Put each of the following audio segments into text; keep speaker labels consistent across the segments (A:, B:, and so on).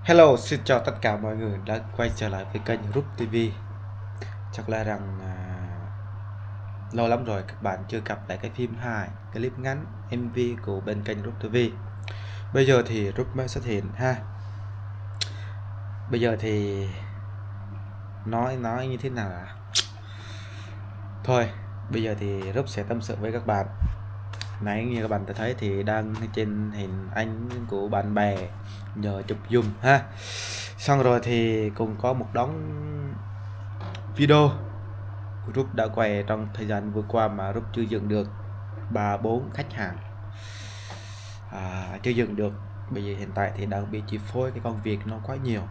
A: Hello, xin chào tất cả mọi người đã quay trở lại với kênh Rúp TV. Chắc là rằng lâu lắm rồi các bạn chưa gặp lại cái phim hài, clip ngắn, MV của bên kênh Rúp TV. Bây giờ thì Rúp mới xuất hiện ha. Bây giờ thì nói như thế nào ạ? Thôi, bây giờ thì Rúp sẽ tâm sự với các bạn. Nãy như các bạn đã thấy thì đang trên hình ảnh của bạn bè nhờ chụp zoom ha. Xong rồi thì cũng có một đống video group đã quay trong thời gian vừa qua mà group chưa dựng được 3-4 khách hàng chưa dựng được. Bây giờ hiện tại thì đang bị chi phối cái công việc nó quá nhiều,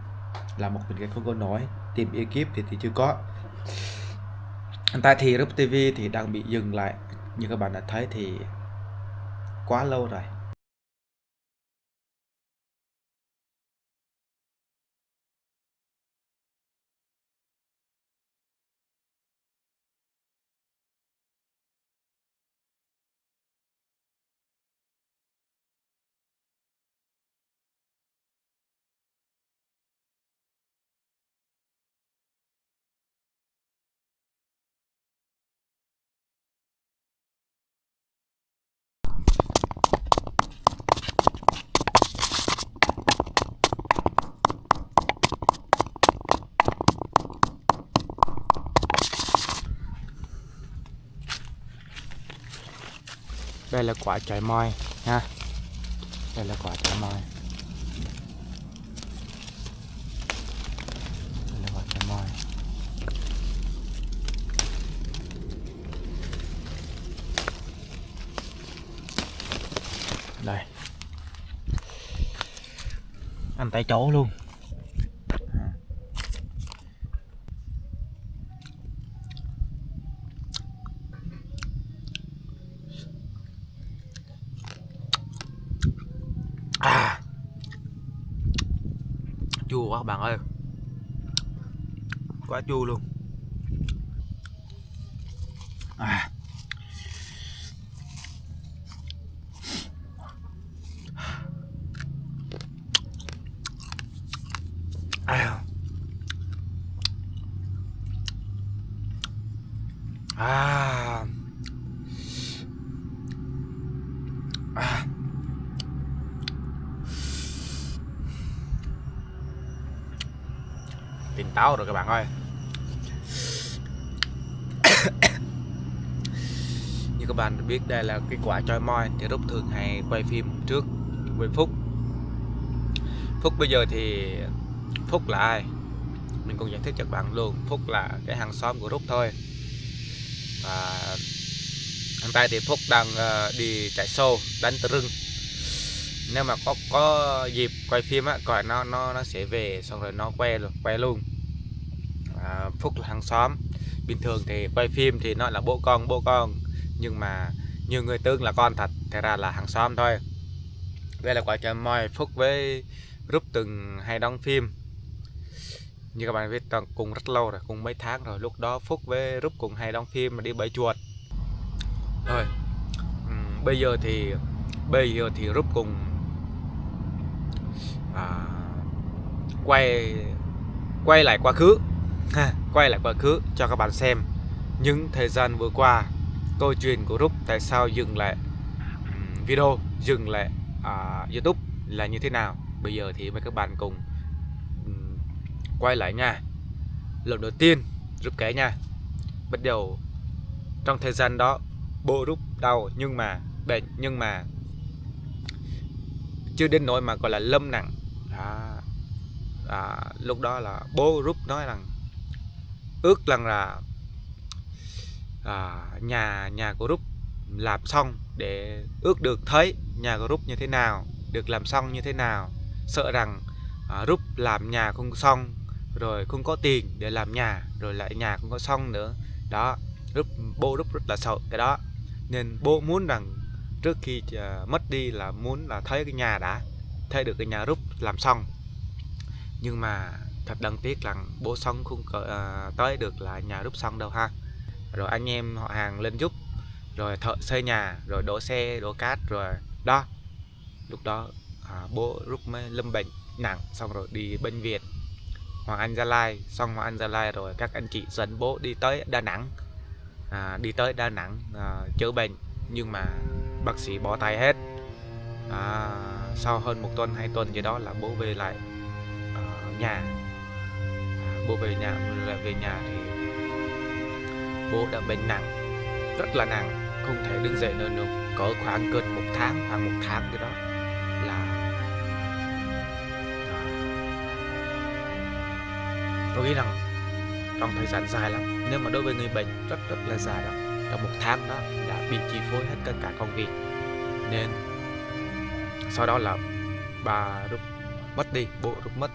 A: là một mình cái không có nói tìm ekip thì chưa có. Hiện tại thì group TV thì đang bị dừng lại, như các bạn đã thấy thì quá lâu rồi. Đây là quả chọi moi ha. Đây là quả chọi moi. Đây là quả chọi moi. Đây. Ăn tại chỗ luôn. Chua quá các bạn ơi, quá chua luôn. À. À. À. À. Tỉnh táo rồi các bạn ơi. Như các bạn biết đây là cái quả choi moi thì Rút thường hay quay phim trước với Phúc. Phúc bây giờ thì Phúc là ai? Mình cũng giải thích cho các bạn luôn. Phúc là cái hàng xóm của Rút thôi. Và hiện tại thì Phúc đang đi chạy show đánh tơ rưng. Nếu mà có dịp quay phim á, coi nó sẽ về xong rồi nó quay luôn. Phúc là hàng xóm. Bình thường thì quay phim thì nó là bố con, nhưng mà nhiều người tưởng là con thật, thật ra là hàng xóm thôi. Đây là quả choi moi. Phúc với Rút từng hay đóng phim, như các bạn biết, cùng rất lâu rồi, cùng mấy tháng rồi. Lúc đó Phúc với Rút cùng hay đóng phim mà đi bẫy chuột. Rồi bây giờ thì Rút cùng quay lại quá khứ ha, quay lại quá khứ cho các bạn xem những thời gian vừa qua, câu chuyện của Rút tại sao dừng lại video, dừng lại YouTube là như thế nào. Bây giờ thì mời các bạn cùng quay lại nha. Lần đầu tiên Rút kể nha, bắt đầu trong thời gian đó bố Rút đau nhưng mà bệnh, nhưng mà chưa đến nỗi mà gọi là lâm nặng. Lúc đó là bố Rút nói rằng ước rằng là nhà của Rút làm xong để ước được thấy nhà của Rút như thế nào, được làm xong như thế nào. Sợ rằng Rút làm nhà không xong rồi không có tiền để làm nhà, rồi lại nhà không có xong nữa đó. Bố Rút rất là sợ cái đó, nên bố muốn rằng trước khi mất đi là muốn là thấy cái nhà đã, thấy được cái nhà Rút làm xong. Nhưng mà thật đáng tiếc rằng bố xong không tới được là nhà Rút xong đâu ha. Rồi anh em họ hàng lên giúp, rồi thợ xây nhà, rồi đổ xe đổ cát, rồi đó lúc đó bố Rút mới lâm bệnh. nặng, xong rồi đi bệnh viện Hoàng Anh Gia Lai. Xong Hoàng Anh Gia Lai rồi các anh chị dẫn bố đi tới Đà Nẵng, chữa bệnh, nhưng mà bác sĩ bỏ tay hết. Sau hơn 1 tuần 2 tuần gì đó là bố về lại nhà. Bố về nhà thì bố đã bệnh nặng, rất là nặng, không thể đứng dậy nữa, có khoảng gần 1 tháng, khoảng 1 tháng gì đó là tôi nghĩ rằng trong thời gian dài lắm, nếu mà đối với người bệnh rất là dài đó, trong 1 tháng đó đã bị chi phối hết tất cả công việc, nên sau đó là bà Rút mất đi, bố Rút mất.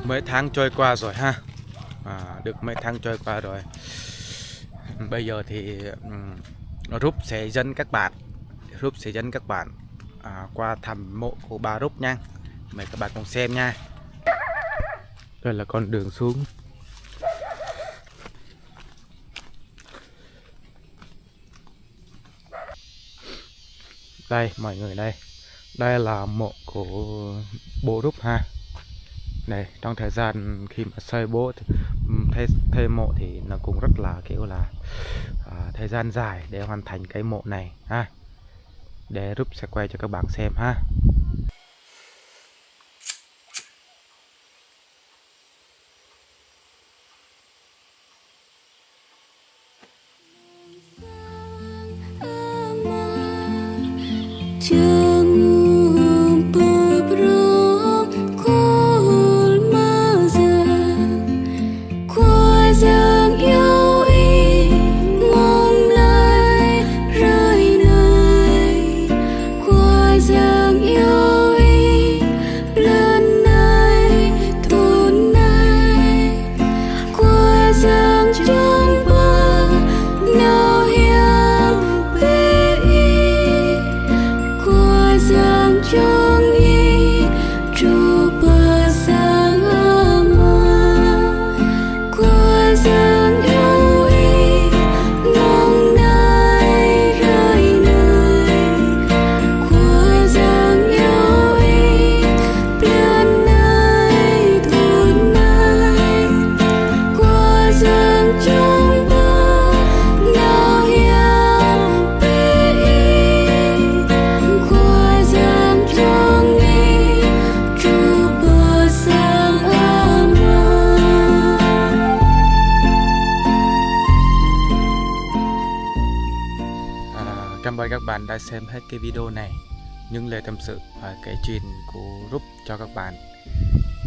A: Mấy tháng trôi qua rồi ha, được mấy tháng trôi qua rồi. Bây giờ thì Rút sẽ dẫn các bạn qua thăm mộ của bà Rút nha. Mời các bạn cùng xem nha. Đây là con đường xuống. Đây mọi người, đây là mộ của bố Rút ha. Này, trong thời gian khi mà xây bố thì thuê mộ thì nó cũng rất là kiểu là thời gian dài để hoàn thành cái mộ này ha. Để Rút sẽ quay cho các bạn xem ha. Cảm ơn các bạn đã xem hết cái video này. những lời tâm sự và kể chuyện của Rúp cho các bạn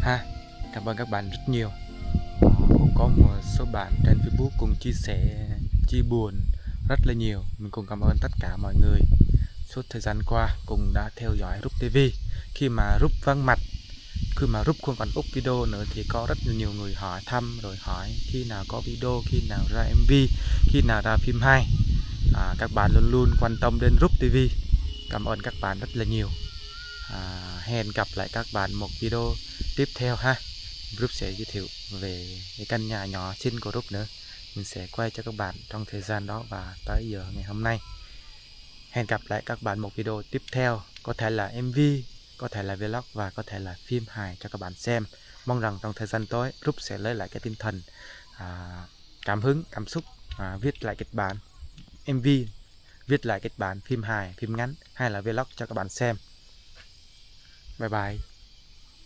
A: ha. Cảm ơn các bạn rất nhiều. Cũng có một số bạn trên Facebook cùng chia sẻ chia buồn rất là nhiều. Mình cũng cảm ơn tất cả mọi người suốt thời gian qua cùng đã theo dõi Rúp TV. Khi mà Rúp vắng mặt, khi mà Rúp không còn up video nữa thì có rất nhiều người hỏi thăm, rồi hỏi khi nào có video, khi nào ra MV, khi nào ra phim hay. Các bạn luôn luôn quan tâm đến Rúp TV. Cảm ơn các bạn rất là nhiều. Hẹn gặp lại các bạn một video tiếp theo ha. Rúp sẽ giới thiệu về cái căn nhà nhỏ xinh của Rúp nữa. Mình sẽ quay cho các bạn trong thời gian đó và tới giờ ngày hôm nay. Hẹn gặp lại các bạn một video tiếp theo, có thể là MV, có thể là vlog và có thể là phim hài cho các bạn xem. Mong rằng trong thời gian tới Rúp sẽ lấy lại cái tinh thần, cảm hứng, cảm xúc, viết lại kịch bản MV, viết lại kịch bản phim hài, phim ngắn hay là vlog cho các bạn xem. Bye bye.